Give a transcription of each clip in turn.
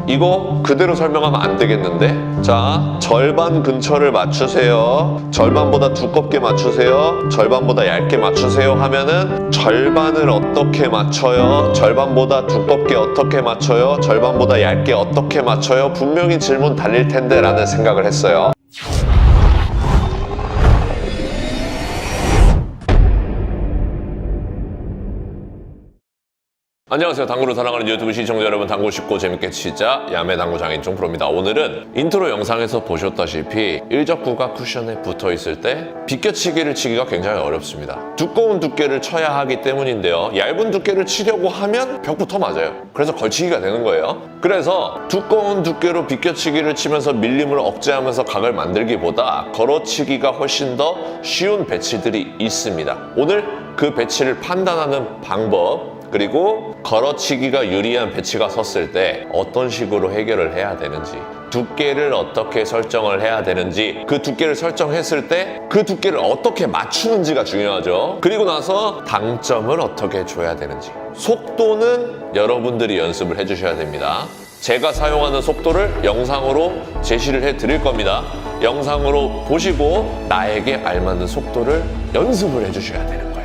이거 그대로 설명하면 안 되겠는데? 자, 절반 근처를 맞추세요. 절반보다 두껍게 맞추세요. 절반보다 얇게 맞추세요 하면은 절반을 어떻게 맞춰요? 절반보다 두껍게 어떻게 맞춰요? 절반보다 얇게 어떻게 맞춰요? 분명히 질문 달릴 텐데 라는 생각을 했어요. 안녕하세요. 당구를 사랑하는 유튜브 시청자 여러분, 당구 쉽고 재밌게 치자 야매 당구 장인종 프로입니다. 오늘은 인트로 영상에서 보셨다시피 일적구가 쿠션에 붙어 있을 때 비껴치기를 치기가 굉장히 어렵습니다. 두꺼운 두께를 쳐야 하기 때문인데요. 얇은 두께를 치려고 하면 벽부터 맞아요. 그래서 걸치기가 되는 거예요. 그래서 두꺼운 두께로 비껴치기를 치면서 밀림을 억제하면서 각을 만들기보다 걸어치기가 훨씬 더 쉬운 배치들이 있습니다. 오늘 그 배치를 판단하는 방법, 그리고 걸어치기가 유리한 배치가 섰을 때 어떤 식으로 해결을 해야 되는지, 두께를 어떻게 설정을 해야 되는지, 그 두께를 설정했을 때 그 두께를 어떻게 맞추는지가 중요하죠. 그리고 나서 당점을 어떻게 줘야 되는지, 속도는 여러분들이 연습을 해주셔야 됩니다. 제가 사용하는 속도를 영상으로 제시를 해드릴 겁니다. 영상으로 보시고 나에게 알맞는 속도를 연습을 해주셔야 되는 거예요.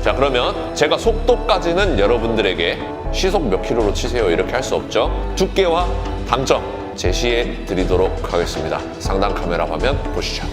자, 그러면 제가 속도까지는 여러분들에게 시속 몇 킬로로 치세요 이렇게 할 수 없죠. 두께와 당점 제시해 드리도록 하겠습니다. 상단 카메라 화면 보시죠.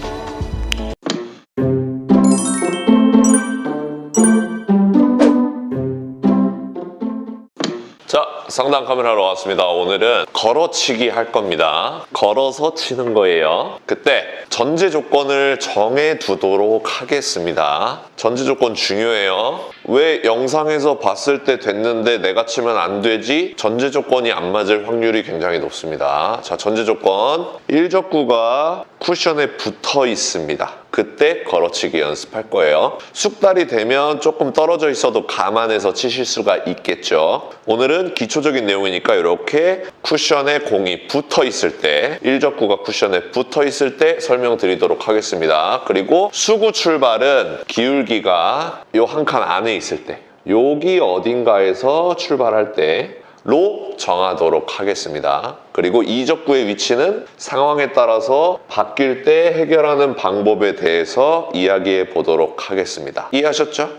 자, 상단 카메라로 왔습니다. 오늘은 걸어치기 할 겁니다. 걸어서 치는 거예요. 그때 전제 조건을 정해 두도록 하겠습니다. 전제 조건 중요해요. 왜 영상에서 봤을 때 됐는데 내가 치면 안 되지? 전제 조건이 안 맞을 확률이 굉장히 높습니다. 자, 전제 조건. 일적구가 쿠션에 붙어 있습니다. 그때 걸어치기 연습할 거예요. 숙달이 되면 조금 떨어져 있어도 감안해서 치실 수가 있겠죠. 오늘은 기초적인 내용이니까 이렇게 쿠션에 공이 붙어 있을 때, 일적구가 쿠션에 붙어 있을 때 설명드리도록 하겠습니다. 그리고 수구 출발은 기울기가 요 한 칸 안에 있을 때, 여기 어딘가에서 출발할 때 로 정하도록 하겠습니다. 그리고 이적구의 위치는 상황에 따라서 바뀔 때 해결하는 방법에 대해서 이야기해 보도록 하겠습니다. 이해하셨죠?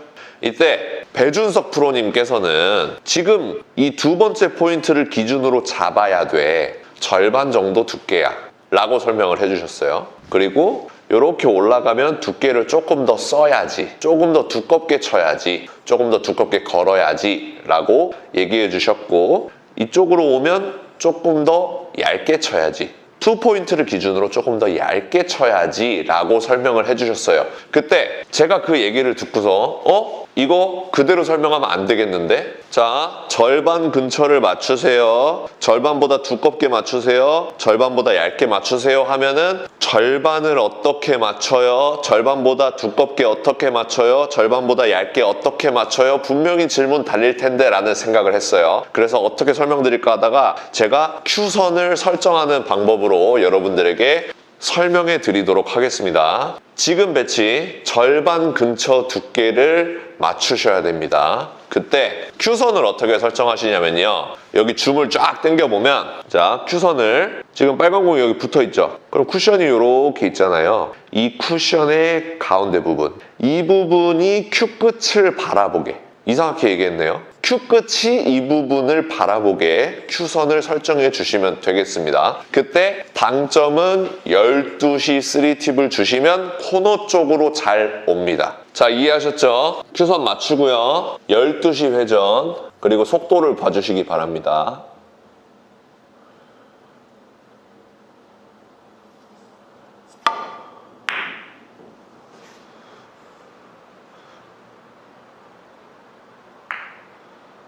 이때 배준석 프로님께서는 지금 이 두 번째 포인트를 기준으로 잡아야 돼. 절반 정도 두께야 라고 설명을 해주셨어요. 그리고 이렇게 올라가면 두께를 조금 더 써야지, 조금 더 두껍게 쳐야지, 조금 더 두껍게 걸어야지 라고 얘기해 주셨고, 이쪽으로 오면 조금 더 얇게 쳐야지, 투 포인트를 기준으로 조금 더 얇게 쳐야지 라고 설명을 해주셨어요. 그때 제가 그 얘기를 듣고서 이거 그대로 설명하면 안 되겠는데? 자, 절반 근처를 맞추세요. 절반보다 두껍게 맞추세요. 절반보다 얇게 맞추세요 하면은 절반을 어떻게 맞춰요? 절반보다 두껍게 어떻게 맞춰요? 절반보다 얇게 어떻게 맞춰요? 분명히 질문 달릴 텐데 라는 생각을 했어요. 그래서 어떻게 설명드릴까 하다가 제가 큐선을 설정하는 방법으로 여러분들에게 설명해 드리도록 하겠습니다. 지금 배치 절반 근처 두께를 맞추셔야 됩니다. 그때 큐선을 어떻게 설정하시냐면요, 여기 줌을 쫙 당겨보면, 자, 큐선을 지금 빨간 공이 여기 붙어 있죠. 그럼 쿠션이 이렇게 있잖아요. 이 쿠션의 가운데 부분, 이 부분이 큐 끝을 바라보게, 이상하게 얘기했네요. 큐 끝이 이 부분을 바라보게 큐선을 설정해 주시면 되겠습니다. 그때 당점은 12시 3팁을 주시면 코너 쪽으로 잘 옵니다. 자, 이해하셨죠? 큐선 맞추고요. 12시 회전, 그리고 속도를 봐주시기 바랍니다.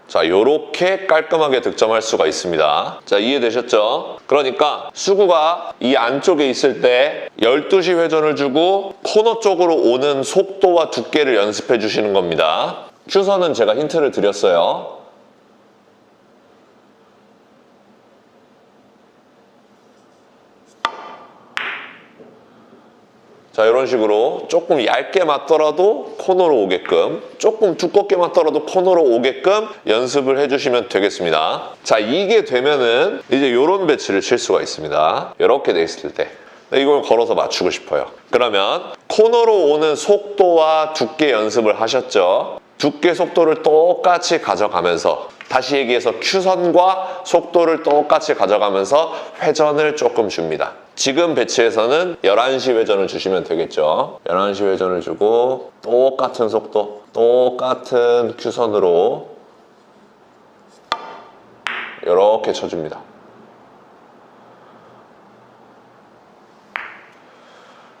자, 요렇게 깔끔하게 득점할 수가 있습니다. 자, 이해되셨죠? 그러니까 수구가 이 안쪽에 있을 때 12시 회전을 주고 코너 쪽으로 오는 속도와 두께를 연습해 주시는 겁니다. 큐선은 제가 힌트를 드렸어요. 자, 이런 식으로 조금 얇게 맞더라도 코너로 오게끔, 조금 두껍게 맞더라도 코너로 오게끔 연습을 해주시면 되겠습니다. 자, 이게 되면은 이제 이런 배치를 칠 수가 있습니다. 이렇게 돼 있을 때. 이걸 걸어서 맞추고 싶어요. 그러면 코너로 오는 속도와 두께 연습을 하셨죠? 두께 속도를 똑같이 가져가면서, 다시 얘기해서 큐선과 속도를 똑같이 가져가면서 회전을 조금 줍니다. 지금 배치에서는 11시 회전을 주시면 되겠죠. 11시 회전을 주고 똑같은 속도, 똑같은 큐선으로 이렇게 쳐줍니다.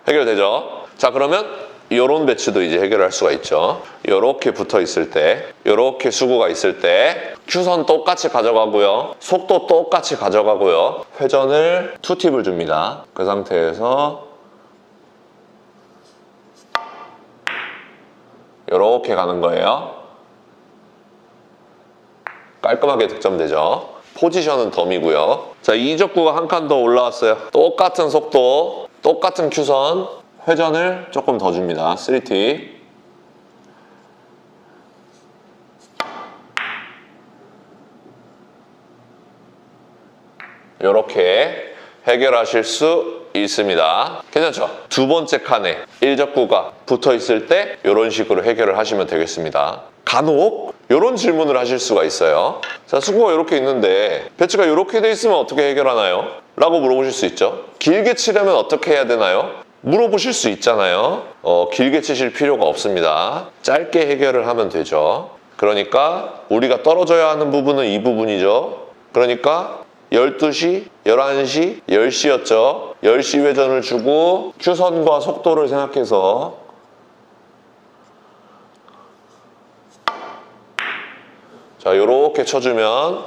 해결되죠? 자, 그러면 이런 배치도 이제 해결할 수가 있죠. 이렇게 붙어 있을 때, 이렇게 수구가 있을 때 큐선 똑같이 가져가고요. 속도 똑같이 가져가고요. 회전을 2팁을 줍니다. 그 상태에서 이렇게 가는 거예요. 깔끔하게 득점되죠. 포지션은 덤이고요. 자, 이적구가 한 칸 더 올라왔어요. 똑같은 속도, 똑같은 큐선, 회전을 조금 더 줍니다. 3팁. 이렇게 해결하실 수 있습니다. 괜찮죠? 두 번째 칸에 일적구가 붙어 있을 때 이런 식으로 해결을 하시면 되겠습니다. 간혹 이런 질문을 하실 수가 있어요. 자, 수구가 이렇게 있는데 배치가 이렇게 돼 있으면 어떻게 해결하나요? 라고 물어보실 수 있죠. 길게 치려면 어떻게 해야 되나요? 물어보실 수 있잖아요. 길게 치실 필요가 없습니다. 짧게 해결을 하면 되죠. 그러니까 우리가 떨어져야 하는 부분은 이 부분이죠. 그러니까 12시, 11시, 10시였죠. 10시 회전을 주고 큐선과 속도를 생각해서 자, 요렇게 쳐주면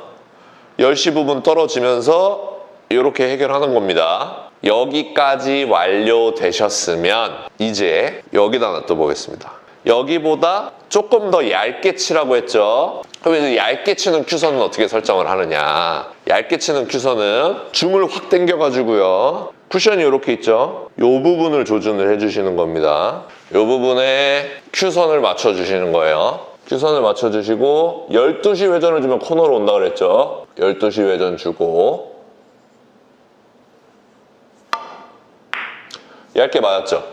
10시 부분 떨어지면서 이렇게 해결하는 겁니다. 여기까지 완료되셨으면 이제 여기다 놔둬보겠습니다. 여기보다 조금 더 얇게 치라고 했죠. 그럼 이제 얇게 치는 큐선은 어떻게 설정을 하느냐. 얇게 치는 큐선은 줌을 확 당겨가지고요. 쿠션이 이렇게 있죠. 이 부분을 조준을 해주시는 겁니다. 이 부분에 큐선을 맞춰주시는 거예요. 큐선을 맞춰주시고 12시 회전을 주면 코너로 온다 그랬죠. 12시 회전 주고 얇게 맞았죠.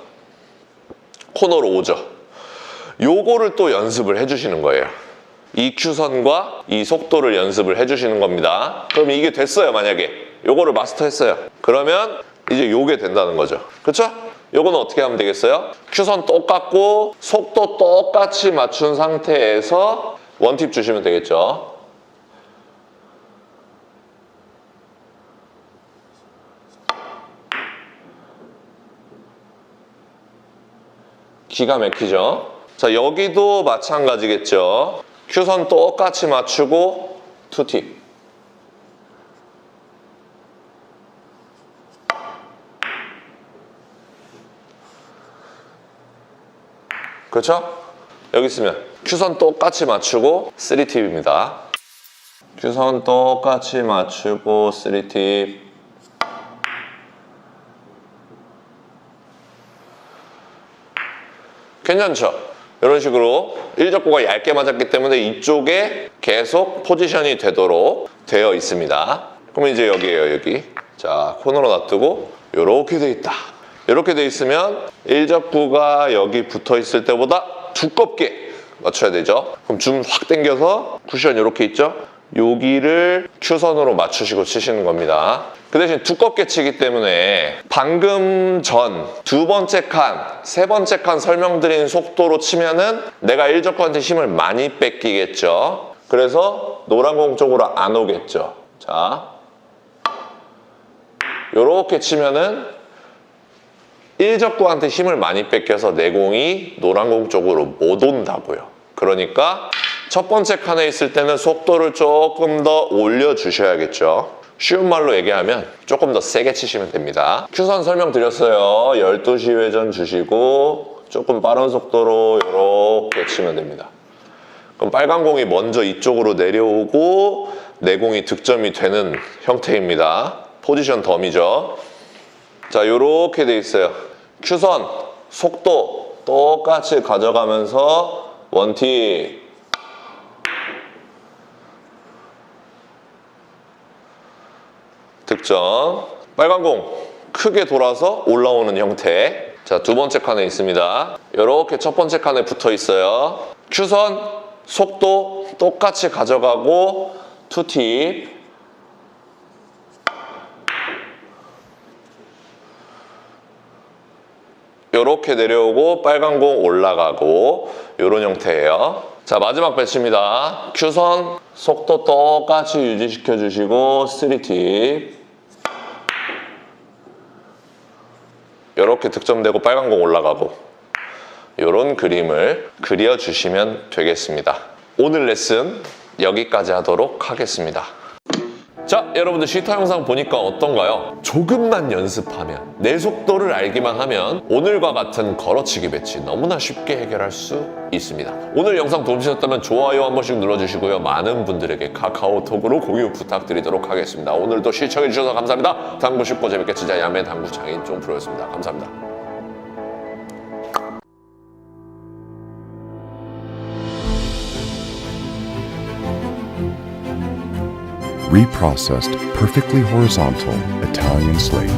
코너로 오죠. 요거를 또 연습을 해주시는 거예요. 이 큐선과 이 속도를 연습을 해주시는 겁니다. 그럼 이게 됐어요. 만약에 요거를 마스터했어요. 그러면 이제 요게 된다는 거죠. 그렇죠? 요거는 어떻게 하면 되겠어요? 큐선 똑같고 속도 똑같이 맞춘 상태에서 원팁 주시면 되겠죠. 기가 막히죠? 자, 여기도 마찬가지겠죠. 큐선 똑같이 맞추고 2팁. 그렇죠? 여기 있으면 큐선 똑같이 맞추고 3팁입니다. 큐선 똑같이 맞추고 3팁. 괜찮죠? 이런 식으로 일적구가 얇게 맞았기 때문에 이쪽에 계속 포지션이 되도록 되어 있습니다. 그럼 이제 여기에요, 여기. 자, 코너로 놔두고 이렇게 돼 있다. 이렇게 돼 있으면 일적구가 여기 붙어 있을 때보다 두껍게 맞춰야 되죠. 그럼 줌 확 당겨서 쿠션 이렇게 있죠? 여기를 큐선으로 맞추시고 치시는 겁니다. 그 대신 두껍게 치기 때문에 방금 전 두 번째 칸, 세 번째 칸 설명드린 속도로 치면은 내가 일적구한테 힘을 많이 뺏기겠죠. 그래서 노란 공 쪽으로 안 오겠죠. 자, 요렇게 치면은 일적구한테 힘을 많이 뺏겨서 내 공이 노란 공 쪽으로 못 온다고요. 그러니까 첫 번째 칸에 있을 때는 속도를 조금 더 올려주셔야겠죠. 쉬운 말로 얘기하면 조금 더 세게 치시면 됩니다. 큐선 설명드렸어요. 12시 회전 주시고 조금 빠른 속도로 이렇게 치면 됩니다. 그럼 빨간 공이 먼저 이쪽으로 내려오고 내 공이 득점이 되는 형태입니다. 포지션 덤이죠. 자, 이렇게 돼 있어요. 큐선 속도 똑같이 가져가면서 원팁. 득점. 빨간 공 크게 돌아서 올라오는 형태. 자, 두 번째 칸에 있습니다. 이렇게 첫 번째 칸에 붙어 있어요. 큐선 속도 똑같이 가져가고 투팁. 이렇게 내려오고 빨간 공 올라가고 이런 형태예요. 자, 마지막 배치입니다. 큐선 속도 똑같이 유지시켜 주시고 3팁. 이렇게 득점되고 빨간 공 올라가고 이런 그림을 그려주시면 되겠습니다. 오늘 레슨 여기까지 하도록 하겠습니다. 자, 여러분들 시타 영상 보니까 어떤가요? 조금만 연습하면, 내 속도를 알기만 하면 오늘과 같은 걸어치기 배치 너무나 쉽게 해결할 수 있습니다. 오늘 영상 도움 주셨다면 좋아요 한 번씩 눌러주시고요. 많은 분들에게 카카오톡으로 공유 부탁드리도록 하겠습니다. 오늘도 시청해주셔서 감사합니다. 당구 쉽고 재밌게 치자 야매 당구 장인 쫑프로였습니다. 감사합니다. Reprocessed, perfectly horizontal Italian slate.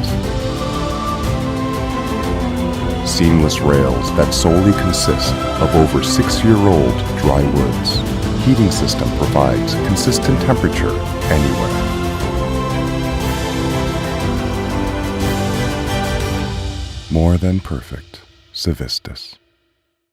Seamless rails that solely consist of over 6-year-old dry woods. Heating system provides consistent temperature anywhere. More than perfect. Civistus.